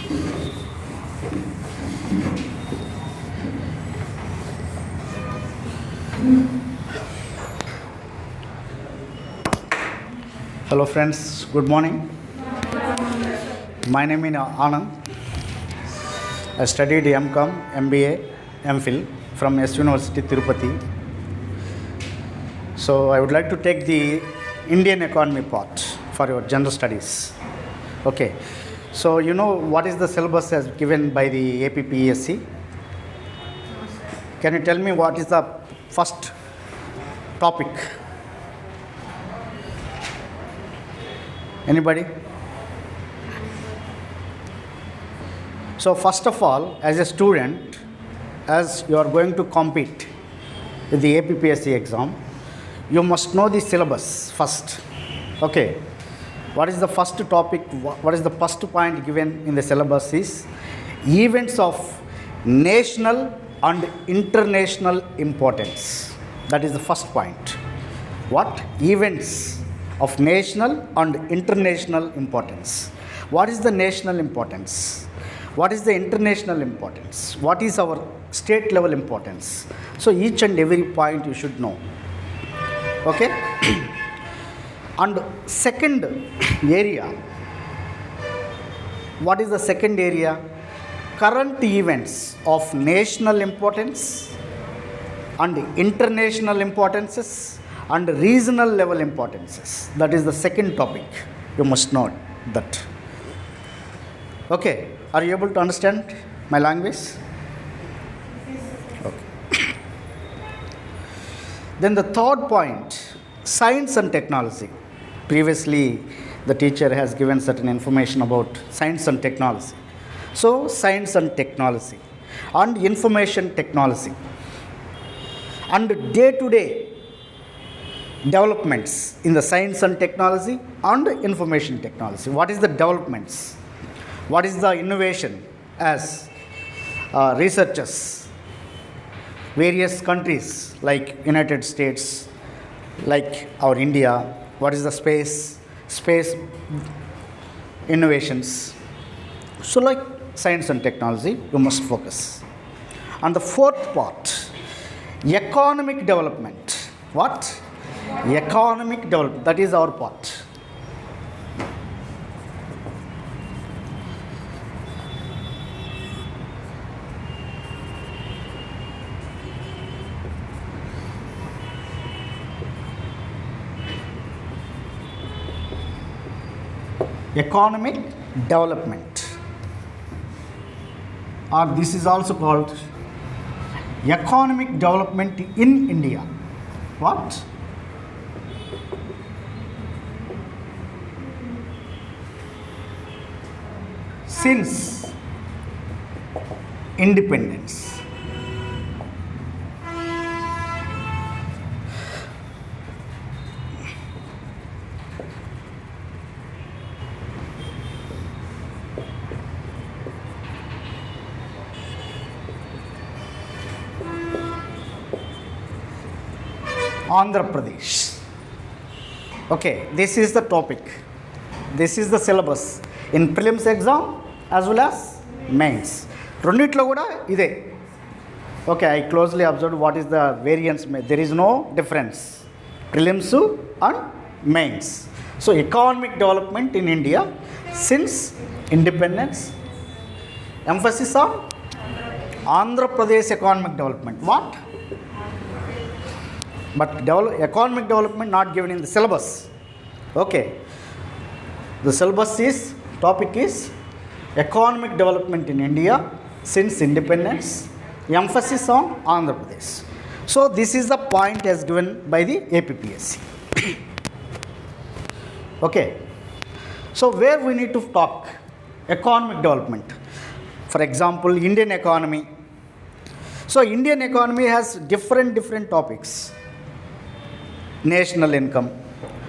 Hello friends, good morning. My name is Anand. I studied MCom, MBA, MPhil from S University Tirupati. So I would like to take the Indian economy part for your general studies. Okay. So you know what is the syllabus as given by the APPESC? Can you tell me what is the first topic? Anybody? So first of all, as a student, as you are going to compete with the APPSC exam, you must know the syllabus first. Okay. What is the first topic? What is the first point given in the syllabus is events of national and international importance. That is the first point. What? Events of national and international importance. What is the national importance? What is the international importance? What is our state level importance? So each and every point you should know. Okay? And second area, what is the second area? Current events of national importance and international importances and regional level importances. That is the second topic. You must know that. Okay, are you able to understand my language? Okay. Then the third point, science and technology. Previously, the teacher has given certain information about science and technology. So, science and technology and information technology and day-to-day developments in the science and technology and information technology. What is the developments? What is the innovation as researchers, various countries like United States, like our India, what is the space innovations. So like science and technology, you must focus. And the fourth part, economic development. What? Economic development. That is our part. Economic development, or this is also called economic development in India. What? Since independence. Andhra Pradesh. Okay, this is the topic. This is the syllabus in prelims exam as well as mains. రెండిట్లో కూడా ఇదే. Okay, I closely observed what is the variance. There is no difference. Prelims and mains. So economic development in India since independence. Emphasis on Andhra Pradesh economic development. What? But economic development not given in the syllabus. Okay. The syllabus is, topic is economic development in India since independence. Emphasis on Andhra Pradesh. So this is the point as given by the APPSC. Okay. So where we need to talk economic development. For example, Indian economy. So Indian economy has different topics. National income,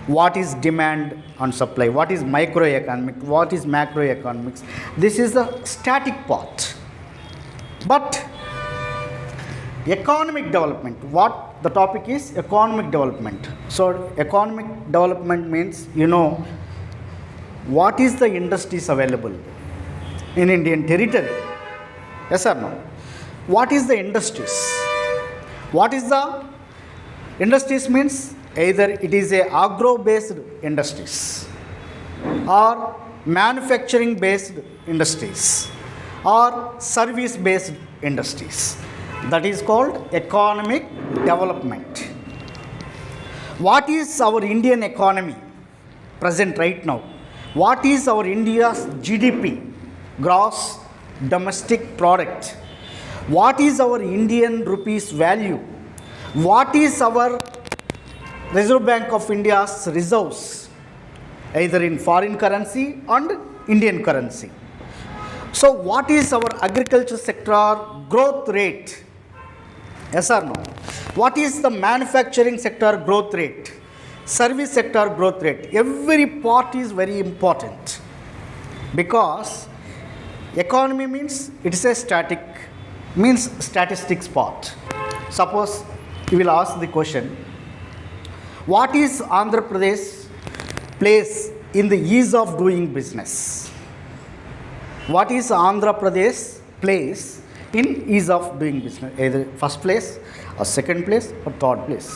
what is demand and supply, what is microeconomic, what is macroeconomics. This is the static part. But economic development, what the topic is? Economic development. So economic development means, you know, what is the industries available, in Indian territory. Yes or no? What is the industries? What is the industries means either it is a agro based industries or manufacturing based industries or service based industries. That is called economic development. What is our Indian economy present right now? What is our India's GDP, gross domestic product? What is our Indian rupees value? What is our Reserve Bank of India's reserves, either in foreign currency and Indian currency? So what is our agriculture sector growth rate? Yes or no? What is the manufacturing sector growth rate? Service sector growth rate? Every part is very important, because economy means it is a static, means statistics part. Suppose you will ask the question, what is Andhra Pradesh place in the ease of doing business? What is Andhra Pradesh place in ease of doing business? Either first place or second place or third place.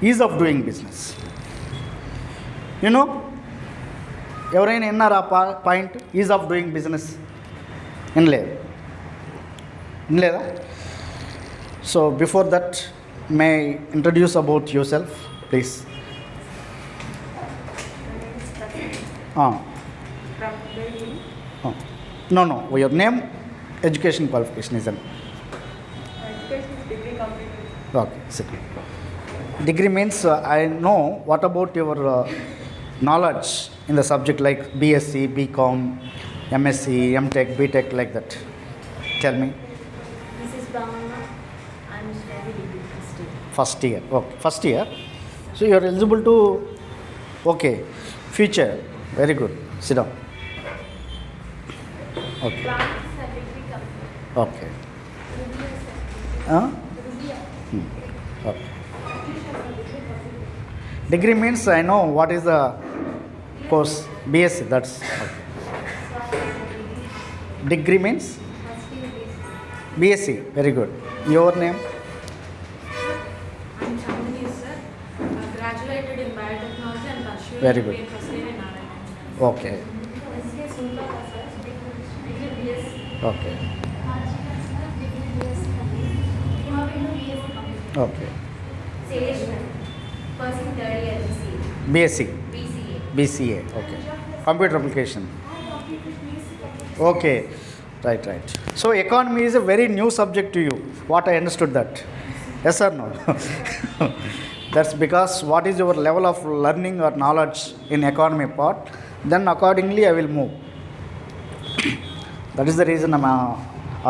Ease of doing business. You know, ఎవరైనా విన్నారా point ease of doing business? వినలేదా? So before that may introduce about yourself please. No, your name, education qualification is an. Education is degree completed. Okay, second. Degree means I know. What about your knowledge in the subject like BSc, BCom, MSc, MTech, BTech, like that? Tell me. This is Bhavana. I am studying degree first year. First year. Okay, first year. So you are eligible to. Okay, future. Very good. Sit down. Okay. Plants are degree completed. Okay. Okay. Degree means I know what is the course. BSc, that's okay. Degree means BSc. Very good. Your name? I'm Chandni, sir. Graduated in biotechnology and pursued Very good. MBA first year in RI. Okay. Okay. Okay. Pursuing third year BSc. BCA. BCA. Okay. Computer application. Okay. Right. So economy is a very new subject to you. What I understood that. Yes or no? That's because what is your level of learning or knowledge in economy part, then accordingly I will move. That is the reason I'm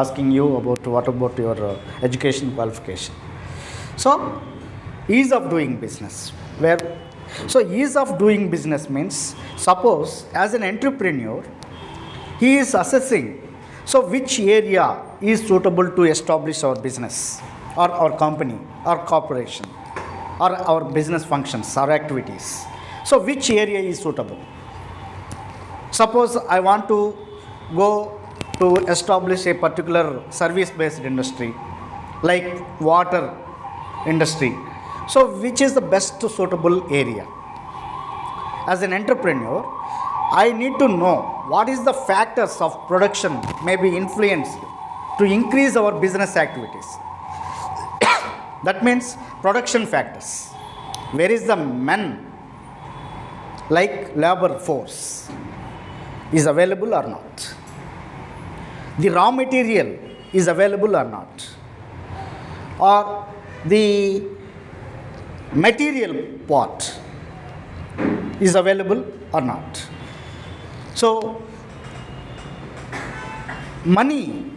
asking you about what about your education qualification. So ease of doing business. So ease of doing business means, suppose as an entrepreneur, he is assessing, so which area is suitable to establish our business or our company or corporation or our business functions or activities. So which area is suitable? Suppose I want to go to establish a particular service based industry like water industry. So which is the best suitable area? As an entrepreneur, I need to know what is the factors of production may be influenced to increase our business activities. That means production factors. Where is the men, like labor force, is available or not? The raw material is available or not? Or the material part is available or not? So money,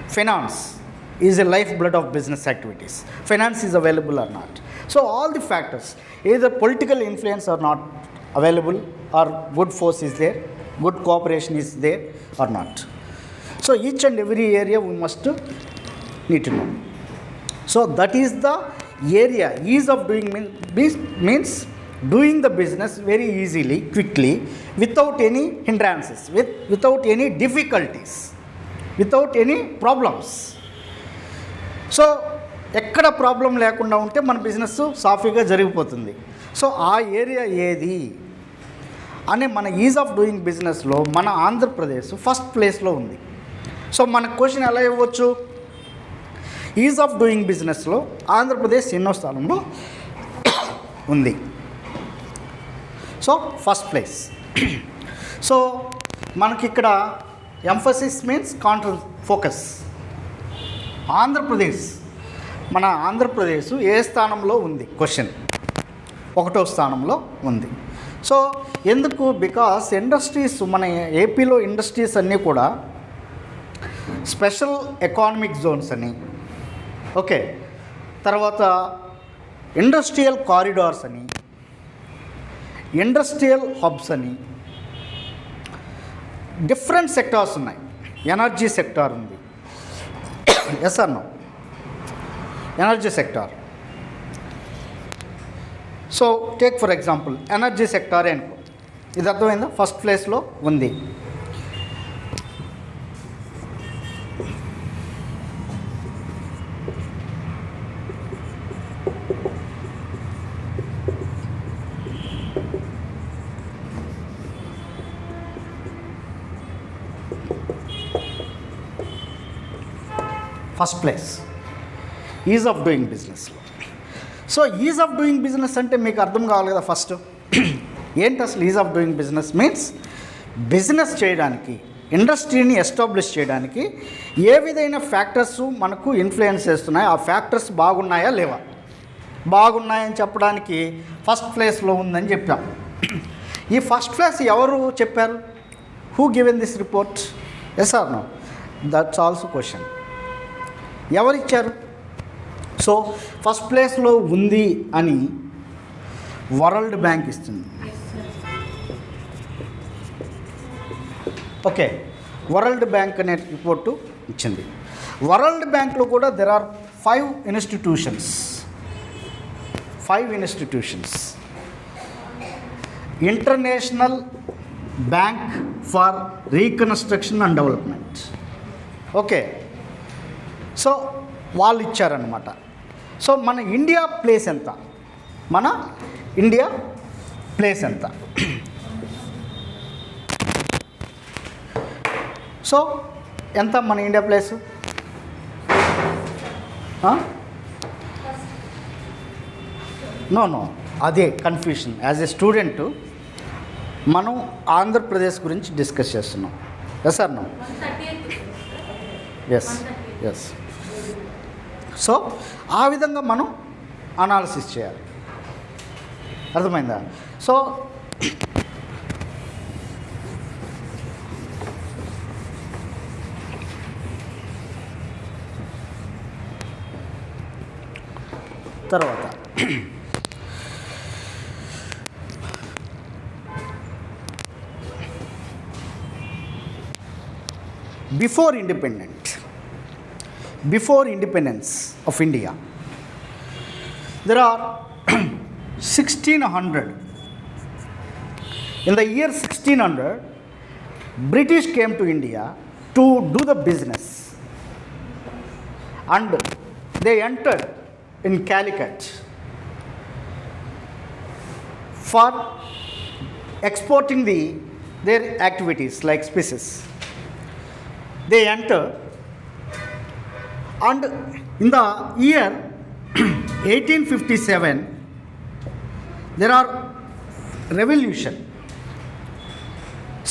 finance is a lifeblood of business activities. Finance is available or not? So all the factors, either political influence or not available, or good force is there, good cooperation is there or not. So each and every area we must need to know. So that is the area. Ease of doing means doing the business very easily, quickly, without any hindrances, without any difficulties, without any problems. So ఎక్కడ problem లేకుండా ఉంటే మన business సాఫీగా జరిగిపోతుంది. So ఆ area ఏది అనే మన ఈజ్ ఆఫ్ డూయింగ్ బిజినెస్లో మన ఆంధ్రప్రదేశ్ ఫస్ట్ ప్లేస్లో ఉంది. సో మన క్వశ్చన్ ఎలా ఇవ్వచ్చు, ఈజ్ ఆఫ్ డూయింగ్ బిజినెస్లో ఆంధ్రప్రదేశ్ ఎన్నో స్థానంలో ఉంది. So first place. సో మనకి ఇక్కడ ఎంఫసిస్ మీన్స్ ఫోకస్. ఆంధ్రప్రదేశ్, మన ఆంధ్రప్రదేశ్ ఏ స్థానంలో ఉంది క్వశ్చన్, 1వ స్థానంలో ఉంది. సో ఎందుకు, బికాస్ ఇండస్ట్రీస్ మన ఏపీలో ఇండస్ట్రీస్ అన్నీ కూడా స్పెషల్ ఎకానమిక్ జోన్స్ అని, ఓకే, తర్వాత ఇండస్ట్రియల్ కారిడార్స్ అని, ఇండస్ట్రియల్ హబ్స్ అని డిఫరెంట్ సెక్టార్స్ ఉన్నాయి. ఎనర్జీ సెక్టార్ ఉంది, yes or no, energy sector. So take for example energy సెక్టారే అనుకో, ఇది అర్థమైందా, ఫస్ట్ ప్లేస్లో ఉంది. First place ease of doing బిజినెస్లో. So ease of doing business అంటే మీకు అర్థం కావాలి కదా ఫస్ట్. ఏంటి అసలు ease of doing business means, business చేయడానికి, ఇండస్ట్రీని ఎస్టాబ్లిష్ చేయడానికి ఏ విధమైన ఫ్యాక్టర్స్ మనకు ఇన్ఫ్లుయెన్స్ చేస్తున్నాయి, ఆ ఫ్యాక్టర్స్ బాగున్నాయా లేవా, బాగున్నాయని చెప్పడానికి ఫస్ట్ ప్లేస్లో ఉందని చెప్పాం. ఈ ఫస్ట్ ప్లేస్ ఎవరు చెప్పారు, who given this report, yes or no, that's also question. ఎవరిచ్చారు? సో ఫస్ట్ ప్లేస్లో ఉంది అని వరల్డ్ బ్యాంక్ ఇస్తుంది. ఓకే, వరల్డ్ బ్యాంక్ అనే రిపోర్టు ఇచ్చింది. వరల్డ్ బ్యాంక్లో కూడా there are 5 institutions. International bank for reconstruction and development, okay, so వాళ్ళు ఇచ్చారనమాట. సో మన ఇండియా ప్లేస్ ఎంత, మన ఇండియా ప్లేస్ ఎంత? సో ఎంత మన ఇండియా ప్లేసు? నో, అదే కన్ఫ్యూషన్. యాజ్ ఏ స్టూడెంట్ మనం ఆంధ్రప్రదేశ్ గురించి డిస్కస్ చేస్తున్నాం, yes or no? Yes. So ఆ విధంగా మనం అనాలిసిస్ చేయాలి, అర్థమైందా? సో తర్వాత before independence of India, there are 1600. In the year 1600, British came to India to do the business, and they entered in Calicut for exporting their activities like spices. They entered, and in the year 1857 there are revolution,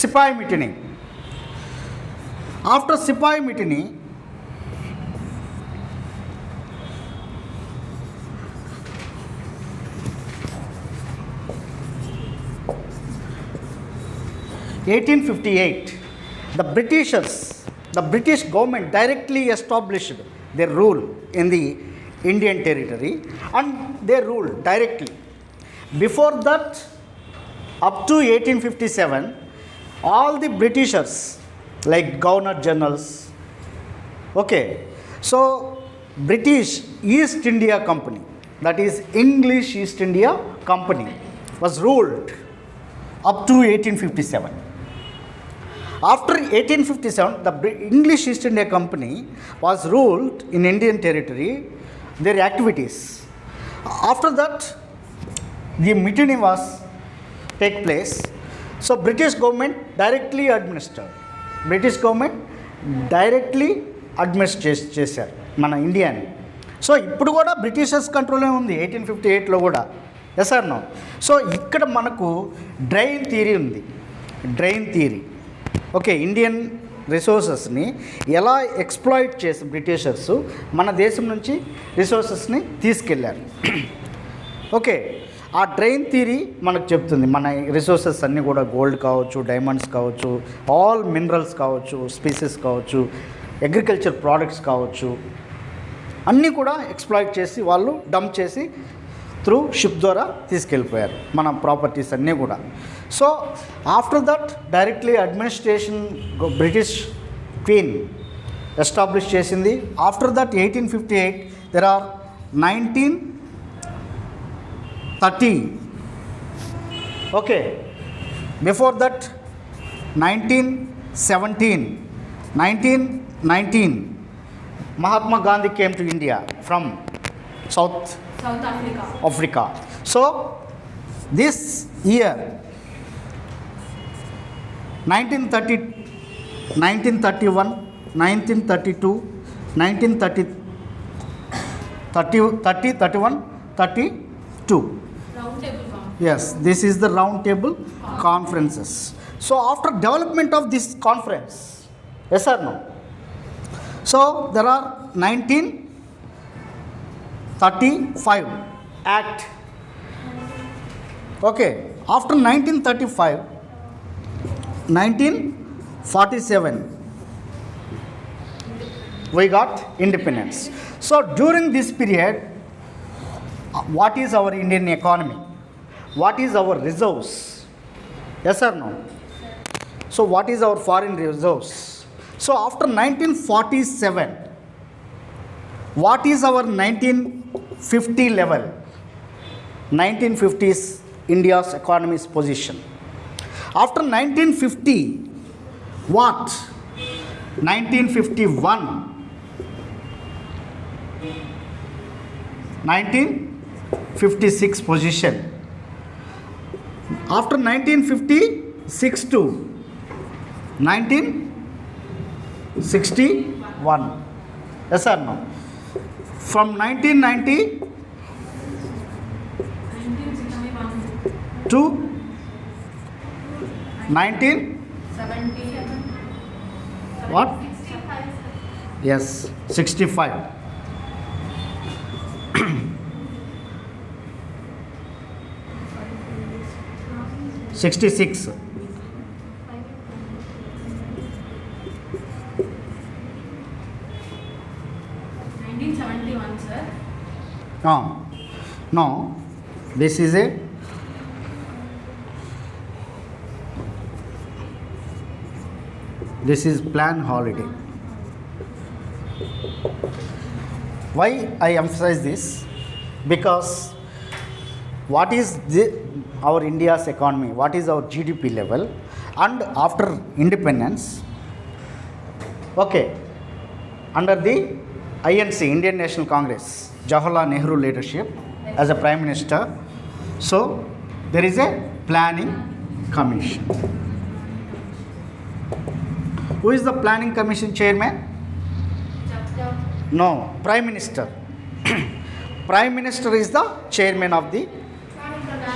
Sipai Mutiny. After Sipai Mutiny, the British government directly established their rule in the Indian territory, and they ruled directly. Before that, up to 1857, all the Britishers, like Governor Generals, okay, so British East India Company, that is English East India Company, was ruled up to 1857. After 1857, the English East India Company was ruled in Indian territory, their activities. After that, the mutiny was take place. So British government directly administered. British government directly administrate చేశారు మన ఇండియాని. So ఇప్పుడు కూడా Britishers కంట్రోల్లో ఉంది 1858లో కూడా. Yes or no? So ఇక్కడ మనకు డ్రైన్ థియరీ ఉంది. డ్రైన్ థియరీ ఓకే, ఇండియన్ రిసోర్సెస్ని ఎలా ఎక్స్ప్లాయిట్ చేసి బ్రిటిషర్స్ మన దేశం నుంచి రిసోర్సెస్ని తీసుకెళ్ళారు. ఓకే, ఆ డ్రైన్ థియరీ మనకు చెప్తుంది మన రిసోర్సెస్ అన్నీ కూడా గోల్డ్ కావచ్చు, డైమండ్స్ కావచ్చు, ఆల్ మినరల్స్ కావచ్చు, స్పీసెస్ కావచ్చు, అగ్రికల్చర్ ప్రోడక్ట్స్ కావచ్చు, అన్నీ కూడా ఎక్స్ప్లాయిట్ చేసి వాళ్ళు డంప్ చేసి త్రూ షిప్ ద్వారా తీసుకెళ్ళిపోయారు మన ప్రాపర్టీస్ అన్నీ కూడా. So after that directly administration British queen establish చేసింది. After that 1858 there are 1930. Okay, before that 1919 Mahatma Gandhi came to India from South Africa. So this year 1930, 1931, 1932, 1930, 31, 32. Round table conference. Yes, this is the round table conferences. So after development of this conference, yes or no? So there are 1935 Act. Okay, after 1935, 1947 we got independence. So during this period, what is our Indian economy? What is our reserves? Yes or no? So what is our foreign reserves? So after 1947, what is our 1950 level? 1950s India's economy's position. After 1950, what? 1951, 1956 position. After 1956 to 1961. Yes or no? From 1990 to 19 what? Yes, 65. 66. 1971, sir. No, this is a plan holiday. Why I emphasize this? Because what is our India's economy? What is our GDP level? And after independence, okay, under the INC, Indian National Congress, Jawaharlal Nehru leadership as a Prime Minister, so there is a planning commission. Who is the planning commission chairman? No, Prime Minister. Prime Minister is the chairman of the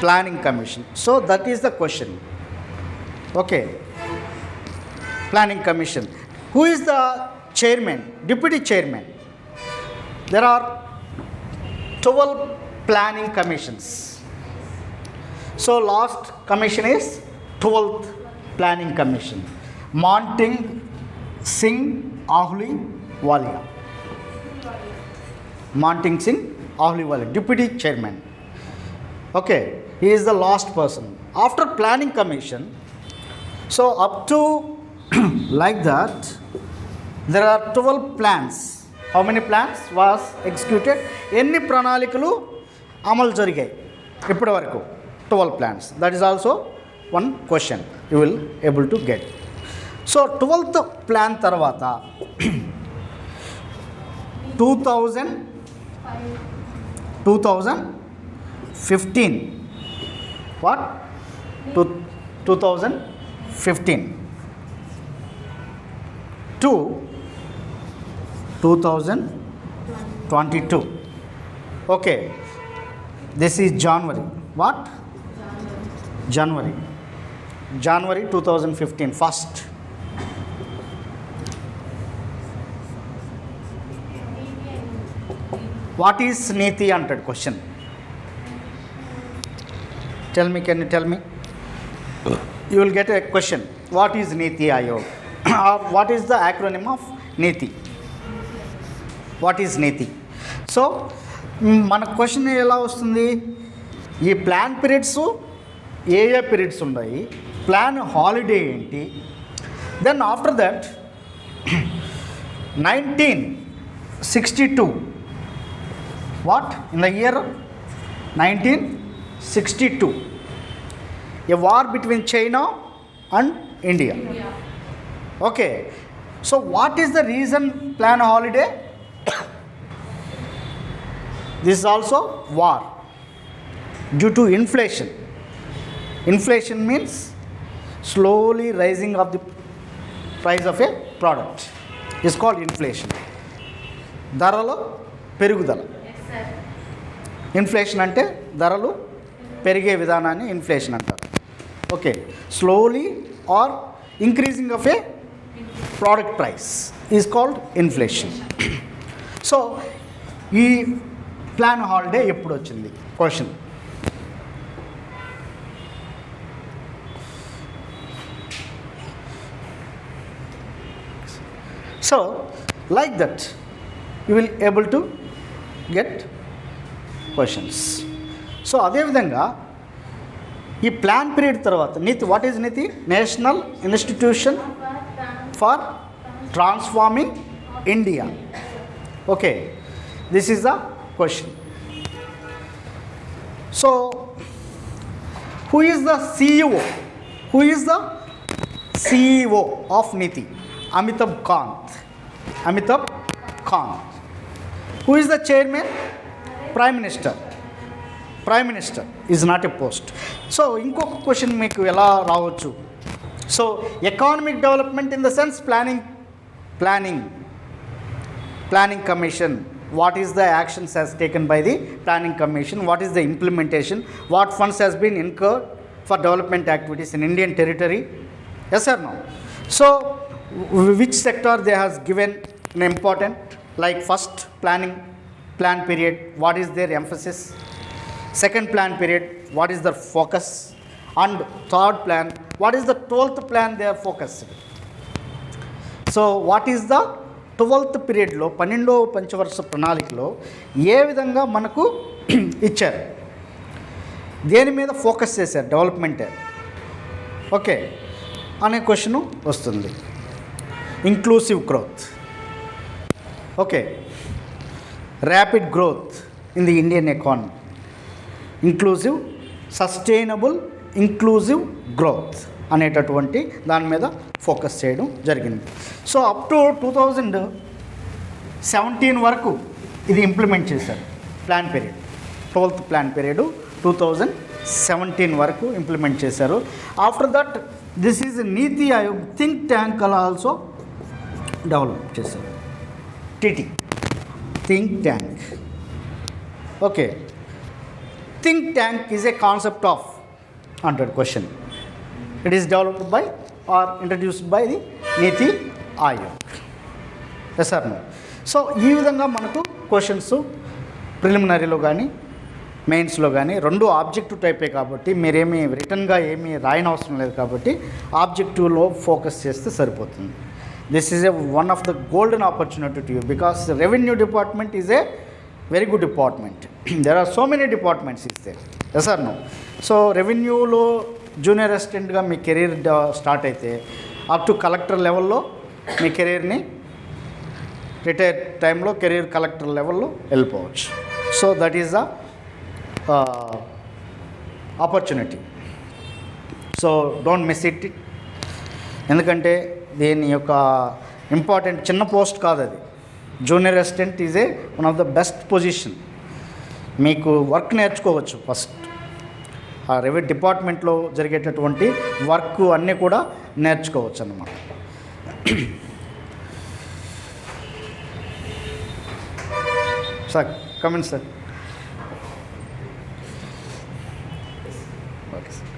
planning commission. So that is the question. Okay, planning commission. Who is the chairman? Deputy chairman. There are 12 planning commissions. So last commission is 12th planning commission. Monting Singh Ahluwalia. Monting Singh Ahluwalia, deputy chairman. Okay, he is the last person. After planning commission, so up to like that, there are 12 plans. How many plans was executed? ఎన్ని ప్రణాళికలు అమలు జరిగాయి ఇప్పటి వరకు? 12 plans. That is also one question you will able to get. So 12th plan tarvata 2015 what 2015 to 2022. Okay, this is January. What? January 2015 first. What is Niti anted question? Tell me, can you tell me? You will get a question. What is Niti Ayog? Or what is the acronym of Niti? What is Niti? So, మన question ఎలా వస్తుంది? ఈ plan periods ఏ periods ఉన్నాయి, plan holiday ఏంటి, then after that 1962 what in the year 1962 a war between China and India. Okay, so what is the reason plan holiday? This is also war due to inflation. Inflation means slowly rising of the price of a product is called inflation. ధరలో పెరుగుదల. Inflation అంటే ధరలు పెరిగే విధానాన్ని inflation అంటారు. Okay, slowly or increasing of a product price is called inflation. So ఈ plan holiday ఎప్పుడు వచ్చింది question. So like that you will able to get questions. So అదేవిధంగా ఈ ప్లాన్ పీరియడ్ తర్వాత NITI, what is NITI? National institution for transforming India. Okay, this is the question. So who is the CEO? Who is the CEO of NITI? Amitabh Kant. Amitabh Kant. Who is the chairman? Prime Minister. Prime Minister is not a post. So ఇంకొక question మీకు ఎలా రావచ్చు? So economic development in the sense planning commission. What is the actions has taken by the planning commission? What is the implementation? What funds has been incurred for development activities in Indian territory? Yes or no? So which sector they has given an important, like first plan period, what is their emphasis? Second plan period, what is their focus? And third plan, what is the 12th plan they are focused? So what is the 12th పీరియడ్లో 12వ పంచవర్ష ప్రణాళికలో ఏ విధంగా మనకు ఇచ్చారు, దేని మీద focus చేశారు development, okay అనే క్వశ్చన్ వస్తుంది. Inclusive growth, okay, rapid growth in the Indian economy, inclusive sustainable inclusive growth అనేటటువంటి దాని మీద ఫోకస్ చేయడం జరిగింది. సో అప్ టు 2017 వరకు ఇది ఇంప్లిమెంట్ చేశారు plan period. 12th plan period 2017 వరకు ఇంప్లిమెంట్ చేశారు. After that this is NITI Aayog think tank అలా ఆల్సో డెవలప్ చేశారు. TT think tank. Okay, think tank is a concept of 100 question. It is developed by or introduced by the Niti Ayog. Yes or no? So ఈ విధంగా మనకు questions ప్రిలిమినరీలో కానీ మెయిన్స్లో కానీ రెండు objective టైపే కాబట్టి మీరేమీ రిటర్న్గా ఏమీ రాయని అవసరం లేదు కాబట్టి ఆబ్జెక్టివ్లో ఫోకస్ చేస్తే సరిపోతుంది. This is a one of the golden opportunity to you because revenue department is a very good department. There are so many departments is there. Yes or no? So రెవెన్యూలో జూనియర్ అసిస్టెంట్గా మీ career start అయితే up to collector లెవెల్లో మీ కెరీర్ని retire టైంలో career collector లెవెల్లో వెళ్ళిపోవచ్చు. So that is the opportunity. So don't miss it. ఎందుకంటే దీని యొక్క ఇంపార్టెంట్ చిన్న పోస్ట్ కాదు అది. Junior assistant is one of the best position. మీకు వర్క్ నేర్చుకోవచ్చు ఫస్ట్. ఆ రెవెన్యూ డిపార్ట్మెంట్లో జరిగేటటువంటి వర్క్ అన్నీ కూడా నేర్చుకోవచ్చు అన్నమాట. Sir comment sir. Okay sir.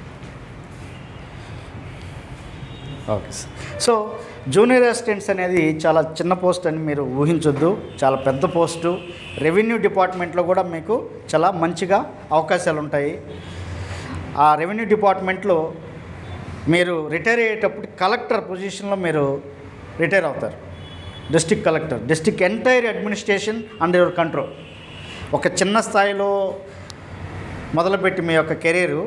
Okay sir. So junior assistants అనేది చాలా చిన్న పోస్ట్ అని మీరు ఊహించొద్దు. చాలా పెద్ద పోస్టు. రెవెన్యూ డిపార్ట్మెంట్లో కూడా మీకు చాలా మంచిగా అవకాశాలు ఉంటాయి. ఆ రెవెన్యూ డిపార్ట్మెంట్లో మీరు రిటైర్ అయ్యేటప్పుడు కలెక్టర్ పొజిషన్లో మీరు రిటైర్ అవుతారు. District collector, district entire administration under your control. ఒక చిన్న స్థాయిలో మొదలుపెట్టి మీ యొక్క కెరీరు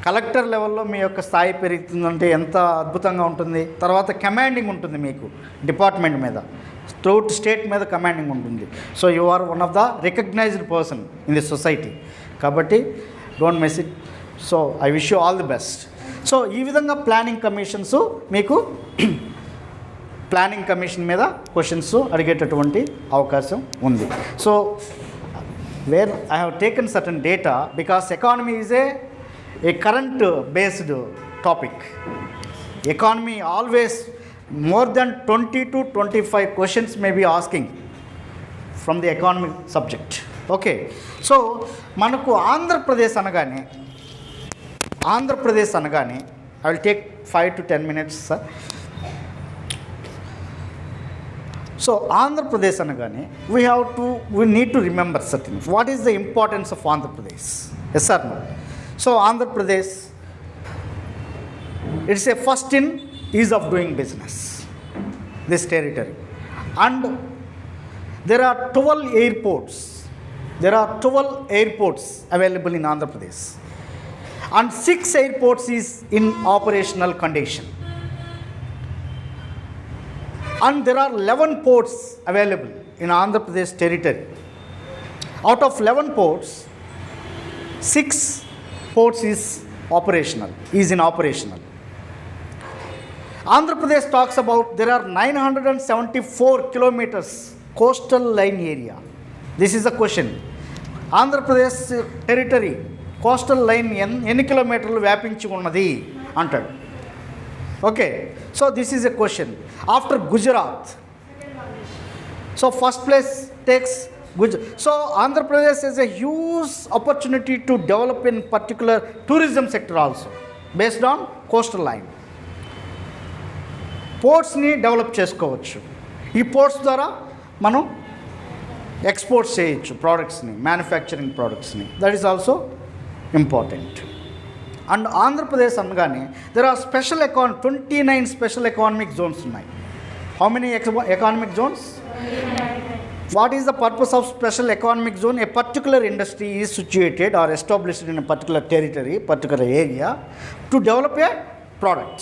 కలెక్టర్ లెవెల్లో మీ యొక్క స్థాయి పెరుగుతుందంటే ఎంత అద్భుతంగా ఉంటుంది. తర్వాత కమాండింగ్ ఉంటుంది మీకు డిపార్ట్మెంట్ మీద, త్రూఅవుట్ స్టేట్ మీద కమాండింగ్ ఉంటుంది. So you are one of the recognised person in the society. కాబట్టి don't miss it. So I wish you all the best. So ఈ విధంగా ప్లానింగ్ కమిషన్స్ మీకు ప్లానింగ్ కమిషన్ మీద క్వశ్చన్స్ అడిగేటటువంటి అవకాశం ఉంది. So where I have taken certain data because economy is a current based topic. Economy always more than 20 to 25 questions may be asking from the economic subject. Okay, so మనకు ఆంధ్రప్రదేశ్ అనగానే I will take 5 to 10 minutes sir. So Andhra Pradesh అనగానే we need to remember certain. What is the importance of Andhra Pradesh? Yes or no? So Andhra Pradesh, it's a first in ease of doing business, this territory. And there are 12 airports. There are 12 airports available in Andhra Pradesh. And 6 airports is in operational condition. And there are 11 ports available in Andhra Pradesh territory. Out of 11 ports, 6 ports is in operational. Andhra Pradesh talks about there are 974 kilometers coastal line area. This is a question. Andhra Pradesh territory coastal line ఎన్ని కిలోమీటర్లు వ్యాపించి ఉన్నది అంటాడు. Okay, so this is a question. After Gujarat, so first place takes So Andhra Pradesh has a huge opportunity to develop in particular tourism sector also based on coastal line. పోర్ట్స్ని develop చేసుకోవచ్చు. ఈ ports ద్వారా మనం exports చేయొచ్చు ప్రోడక్ట్స్ని, manufacturing ప్రోడక్ట్స్ని. That is also important. And Andhra Pradesh అనగానే there are 29 special economic zones ఉన్నాయి. How many economic zones? What is the purpose of special economic zone? A particular industry is situated or established in a particular territory, particular area to develop a product,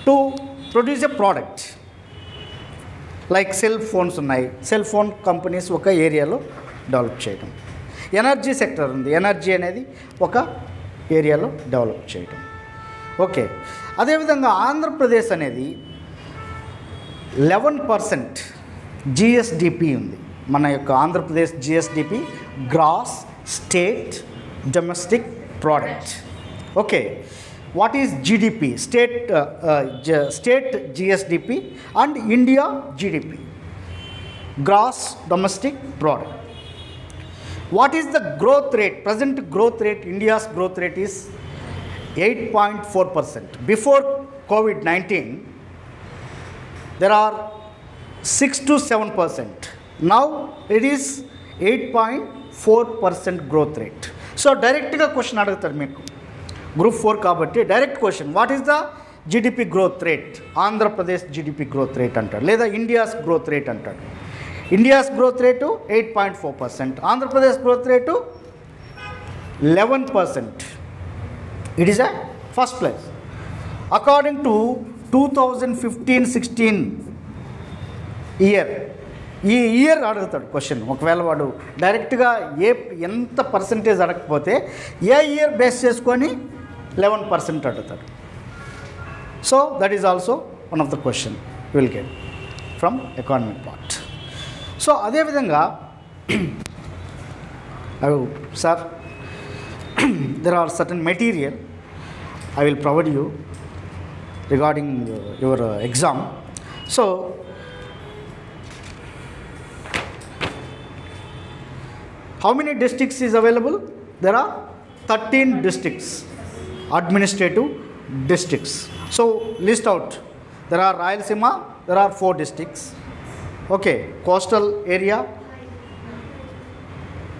to produce a product. Like cell phones ఉన్నాయి, cell phone companies ఒక ఏరియాలో develop చేయడం. Energy sector ఉంది, energy అనేది ఒక ఏరియాలో develop చేయడం. Okay, అదేవిధంగా ఆంధ్రప్రదేశ్ అనేది 11% జిఎస్డిపి ఉంది. మన యొక్క Andhra Pradesh GSDP gross state domestic product. Okay, what is GDP? State GSDP and India GDP, gross domestic product. What is the growth rate? Present growth rate, India's growth rate is 8.4%. Before COVID-19 there are 6 to 7%. Now it is 8.4% growth rate. So డైరెక్ట్గా question అడుగుతారు మీకు, group 4 కాబట్టి direct question, what is the GDP growth rate? Andhra Pradesh GDP growth rate అంటాడు, లేదా India's growth rate అంటాడు. India's growth rate 8.4%, Andhra Pradesh growth rate 11%. It is a first place. According to 2015-16 year ఈ year అడుగుతాడు question. ఒకవేళ వాడు డైరెక్ట్గా ఎంత పర్సంటేజ్ అడగకపోతే ఏ ఇయర్ బేస్ చేసుకొని 11% అడుగుతాడు. So that is also one of the question will get from economic part. So అదేవిధంగా sir there are certain material I will provide you regarding your exam. So how many districts is available? There are 13 districts, administrative districts. So list out. There are Rayalaseema, there are 4 districts. Okay, coastal area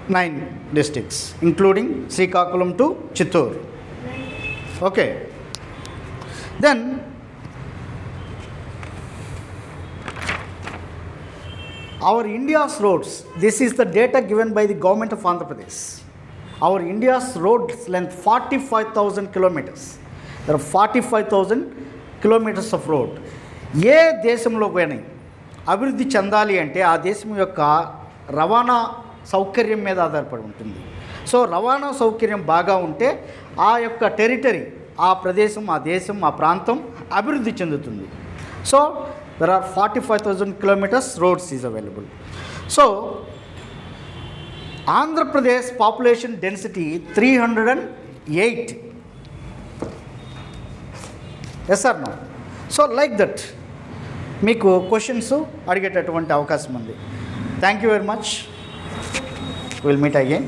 9 districts, including Srikakulam to Chittoor. Okay. Then our India's roads, this is the data given by the government of Andhra Pradesh. Our India's road length 45,000 kilometers. There are 45,000 kilometers of road. ఏ దేశంలో కానీ అభివృద్ధి చెందాలి అంటే ఆ దేశం యొక్క రవాణా సౌకర్యం మీద ఆధారపడి ఉంటుంది. సో రవాణా సౌకర్యం బాగా ఉంటే ఆ యొక్క టెరిటరీ, ఆ ప్రదేశం, ఆ దేశం, ఆ ప్రాంతం అభివృద్ధి చెందుతుంది. So there are 45,000 kilometers roads is available. So Andhra Pradesh population density 308. Yes or no? So like that మీకు క్వశ్చన్స్ అడిగేటటువంటి అవకాశం ఉంది. Thank you very much. Will meet again.